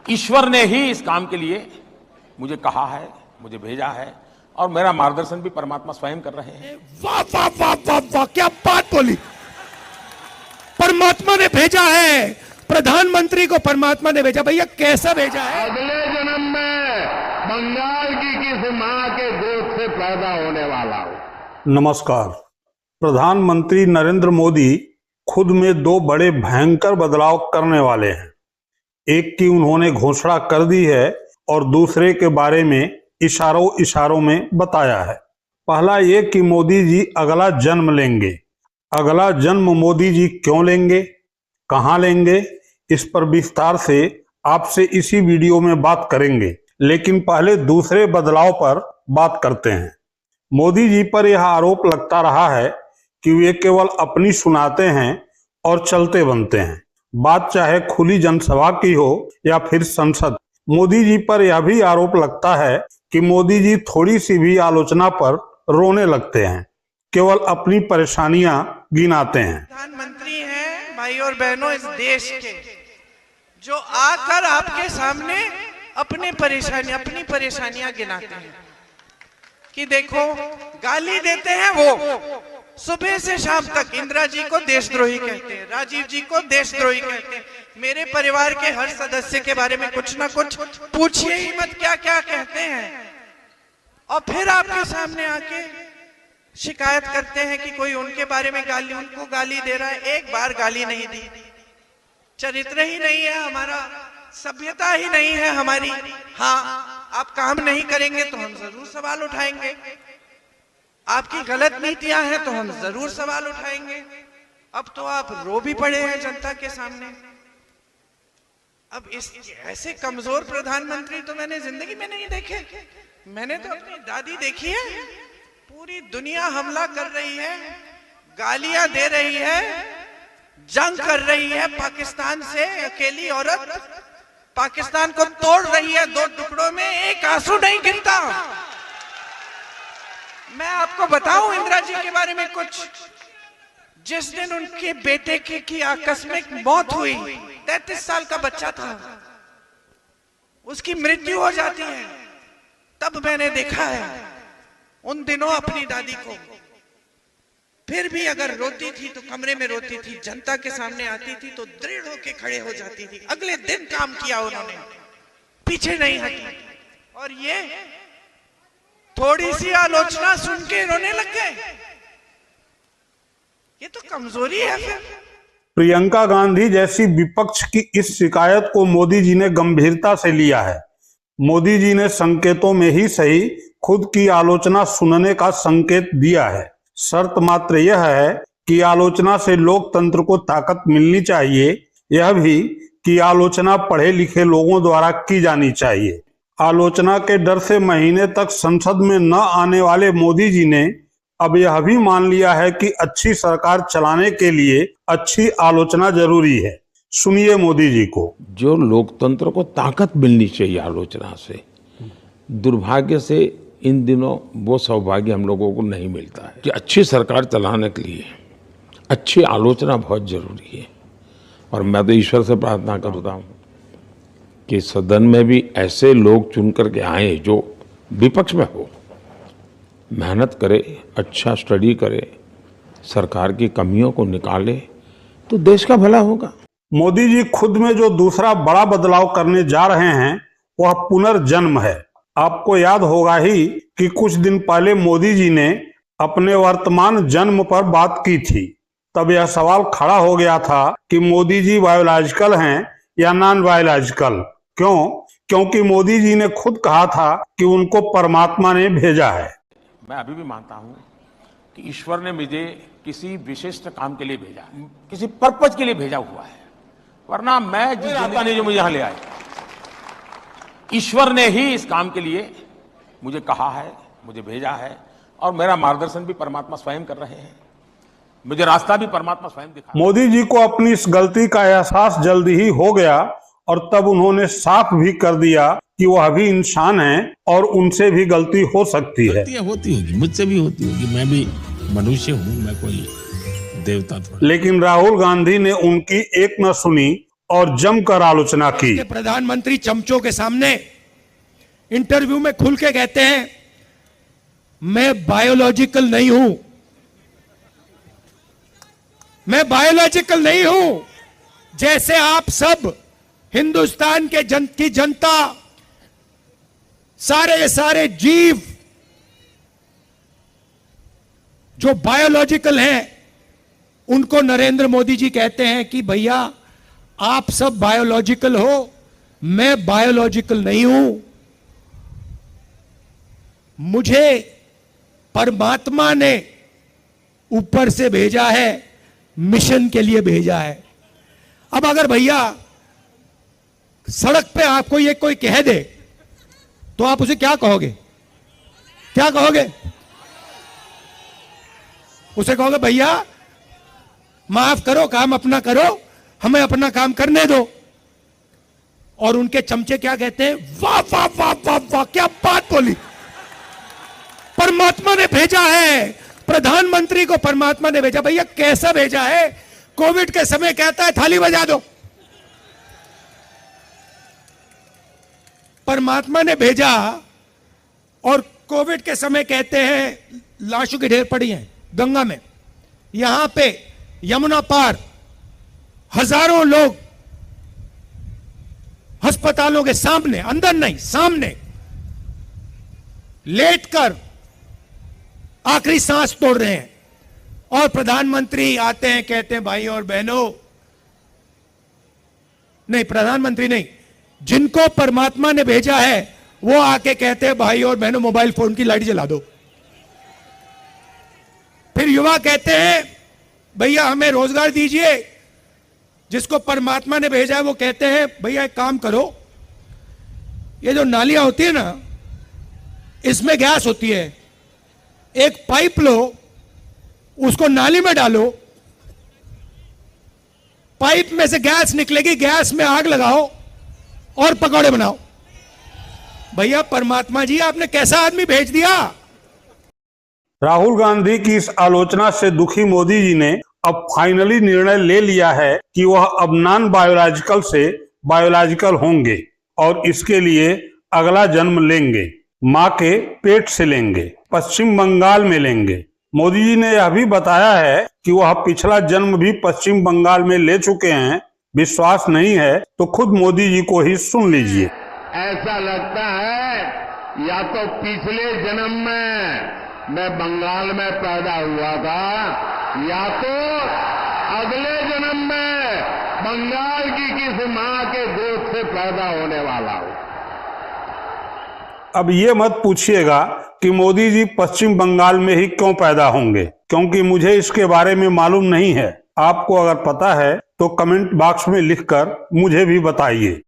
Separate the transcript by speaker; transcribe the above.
Speaker 1: ईश्वर ने ही इस काम के लिए मुझे कहा है, मुझे भेजा है और मेरा मार्गदर्शन भी परमात्मा स्वयं कर रहे हैं।
Speaker 2: वाह वाह वाह वाह वाह, क्या बात बोली। परमात्मा ने भेजा है, प्रधानमंत्री को परमात्मा ने भेजा। भैया कैसा भेजा है?
Speaker 3: अगले जन्म में बंगाल की किसी मां के गोद से पैदा होने वाला हूं।
Speaker 4: नमस्कार। प्रधानमंत्री नरेंद्र मोदी खुद में दो बड़े भयंकर बदलाव करने वाले हैं। एक की उन्होंने घोषणा कर दी है और दूसरे के बारे में इशारों इशारों में बताया है। पहला ये कि मोदी जी अगला जन्म लेंगे। अगला जन्म मोदी जी क्यों लेंगे, कहां लेंगे, इस पर विस्तार से आपसे इसी वीडियो में बात करेंगे। लेकिन पहले दूसरे बदलाव पर बात करते हैं। मोदी जी पर यह आरोप लगता रहा है कि वे केवल अपनी सुनाते हैं और चलते बनते हैं, बात चाहे खुली जनसभा की हो या फिर संसद। मोदी जी पर यह भी आरोप लगता है कि मोदी जी थोड़ी सी भी आलोचना पर रोने लगते हैं, केवल अपनी परेशानियां गिनाते हैं।
Speaker 5: प्रधानमंत्री हैं भाई और बहनों इस देश के, जो आकर आपके सामने अपनी परेशानियां गिनाते हैं कि देखो, गाली देते हैं वो सुबह से शाम तक। इंदिरा जी को देशद्रोही कहते हैं, राजीव जी को देशद्रोही कहते हैं। मेरे परिवार के हर सदस्य के बारे में कुछ ना कुछ पूछिए ही मत क्या क्या कहते हैं। और फिर आपके सामने आके शिकायत करते हैं कि कोई उनके बारे में उनको गाली दे रहा है। एक बार गाली नहीं दी। चरित्र ही नहीं है हमारा, सभ्यता ही नहीं है हमारी। हाँ, आप काम नहीं करेंगे तो हम जरूर सवाल उठाएंगे। आपकी गलत नीतियां हैं तो हम जरूर सवाल उठाएंगे। अब तो आप रो भी पड़े हैं जनता के सामने। अब इस ऐसे कमजोर प्रधानमंत्री तो मैंने जिंदगी में नहीं देखे। मैंने तो अपनी दादी देखी है। पूरी दुनिया हमला कर रही है, गालियां दे रही है, जंग कर रही है पाकिस्तान से। अकेली औरत पाकिस्तान को तोड़ रही है दो टुकड़ों में, एक आंसू नहीं गिरता। मैं आपको बताऊं इंदिरा जी के बारे में कुछ। जिस दिन उनके बेटे की आकस्मिक मौत हुई, 33 साल का बच्चा था, उसकी मृत्यु हो जाती है, तब मैंने देखा है उन दिनों अपनी दादी को। फिर भी अगर रोती थी तो कमरे में रोती थी, जनता के सामने आती थी तो दृढ़ होके खड़े हो जाती थी। अगले दिन काम किया उन्होंने, पीछे नहीं हटी। और ये थोड़ी सी आलोचना सुन के रोने लग गए। ये तो कमजोरी है। फिर
Speaker 4: प्रियंका गांधी जैसी विपक्ष की इस शिकायत को मोदी जी ने गंभीरता से लिया है। मोदी जी ने संकेतों में ही सही खुद की आलोचना सुनने का संकेत दिया है। शर्त मात्र यह है कि आलोचना से लोकतंत्र को ताकत मिलनी चाहिए, यह भी कि आलोचना पढ़े लिखे लोगों द्वारा की जानी चाहिए। आलोचना के डर से महीने तक संसद में न आने वाले मोदी जी ने अब यह भी मान लिया है कि अच्छी सरकार चलाने के लिए अच्छी आलोचना जरूरी है। सुनिए मोदी जी को।
Speaker 1: जो लोकतंत्र को ताकत मिलनी चाहिए आलोचना से, दुर्भाग्य से इन दिनों वो सौभाग्य हम लोगों को नहीं मिलता है कि अच्छी सरकार चलाने के लिए अच्छी आलोचना बहुत जरूरी है। और मैं तो ईश्वर से प्रार्थना करता हूँ कि सदन में भी ऐसे लोग चुन करके आए जो विपक्ष में हो, मेहनत करे, अच्छा स्टडी करे, सरकार की कमियों को निकाले, तो देश का भला होगा।
Speaker 4: मोदी जी खुद में जो दूसरा बड़ा बदलाव करने जा रहे हैं वह पुनर्जन्म है। आपको याद होगा ही कि कुछ दिन पहले मोदी जी ने अपने वर्तमान जन्म पर बात की थी। तब यह सवाल खड़ा हो गया था कि मोदी जी बायोलॉजिकल हैं या नॉन बायोलॉजिकल। क्यों? क्योंकि मोदी जी ने खुद कहा था कि उनको परमात्मा ने भेजा है।
Speaker 1: मैं अभी भी मानता हूं कि ईश्वर ने मुझे किसी विशिष्ट काम के लिए भेजा है, किसी पर्पज के लिए भेजा हुआ है, वरना मैं जिस जिंदगी नहीं जो मुझे यहां ले आए। ईश्वर ने ही इस काम के लिए मुझे कहा है, मुझे भेजा है और मेरा मार्गदर्शन भी परमात्मा स्वयं कर रहे हैं। मुझे रास्ता भी परमात्मा स्वयं दिखा।
Speaker 4: मोदी जी को अपनी इस गलती का एहसास जल्दी ही हो गया और तब उन्होंने साफ भी कर दिया कि वह भी इंसान हैं और उनसे भी गलती हो सकती है।
Speaker 6: गलतियां होती होगी, मुझसे भी होती होगी, मैं भी मनुष्य हूँ, मैं कोई देवता थोड़ा।
Speaker 4: लेकिन राहुल गांधी ने उनकी एक न सुनी और जमकर आलोचना की।
Speaker 2: कि प्रधानमंत्री चमचों के सामने इंटरव्यू में खुल के कहते हैं मैं बायोलॉजिकल नहीं हूं, मैं बायोलॉजिकल नहीं हूं। जैसे आप सब हिंदुस्तान के की जनता, सारे जीव जो बायोलॉजिकल हैं, उनको नरेंद्र मोदी जी कहते हैं कि भैया आप सब बायोलॉजिकल हो, मैं बायोलॉजिकल नहीं हूं। मुझे परमात्मा ने ऊपर से भेजा है, मिशन के लिए भेजा है। अब अगर भैया सड़क पे आपको ये कोई कह दे तो आप उसे क्या कहोगे? क्या कहोगे? उसे कहोगे भैया माफ करो, काम अपना करो, हमें अपना काम करने दो। और उनके चमचे क्या कहते हैं? वाह वाह वाह वाह वाह, क्या बात बोली, परमात्मा ने भेजा है, प्रधानमंत्री को परमात्मा ने भेजा। भैया कैसा भेजा है? कोविड के समय कहता है थाली बजा दो, परमात्मा ने भेजा। और कोविड के समय कहते हैं लाशों की ढेर पड़ी हैं गंगा में, यहां पे यमुना पार हजारों लोग अस्पतालों के सामने, अंदर नहीं सामने लेटकर आखिरी सांस तोड़ रहे हैं। और प्रधानमंत्री आते हैं, कहते हैं भाई और बहनों, नहीं प्रधानमंत्री नहीं, जिनको परमात्मा ने भेजा है वो आके कहते हैं भाई और बहनों मोबाइल फोन की लाइट जला दो। फिर युवा कहते हैं भैया हमें रोजगार दीजिए। जिसको परमात्मा ने भेजा है वो कहते हैं भैया एक काम करो, ये जो नालियां होती है ना, इसमें गैस होती है, एक पाइप लो, उसको नाली में डालो, पाइप में से गैस निकलेगी, गैस में आग लगाओ और पकौड़े बनाओ। भैया परमात्मा जी आपने कैसा आदमी भेज दिया?
Speaker 4: राहुल गांधी की इस आलोचना से दुखी मोदी जी ने अब फाइनली निर्णय ले लिया है कि वह अब नॉन बायोलॉजिकल से बायोलॉजिकल होंगे और इसके लिए अगला जन्म लेंगे, मां के पेट से लेंगे, पश्चिम बंगाल में लेंगे। मोदी जी ने यह भी बताया है कि वह पिछला जन्म भी पश्चिम बंगाल में ले चुके हैं। विश्वास नहीं है तो खुद मोदी जी को ही सुन लीजिए।
Speaker 3: ऐसा लगता है या तो पिछले जन्म में मैं बंगाल में पैदा हुआ था, या तो अगले जन्म में बंगाल की किसी मां के गोद से पैदा होने वाला हूं।
Speaker 4: अब ये मत पूछिएगा कि मोदी जी पश्चिम बंगाल में ही क्यों पैदा होंगे, क्योंकि मुझे इसके बारे में मालूम नहीं है। आपको अगर पता है तो कमेंट बॉक्स में लिखकर मुझे भी बताइए।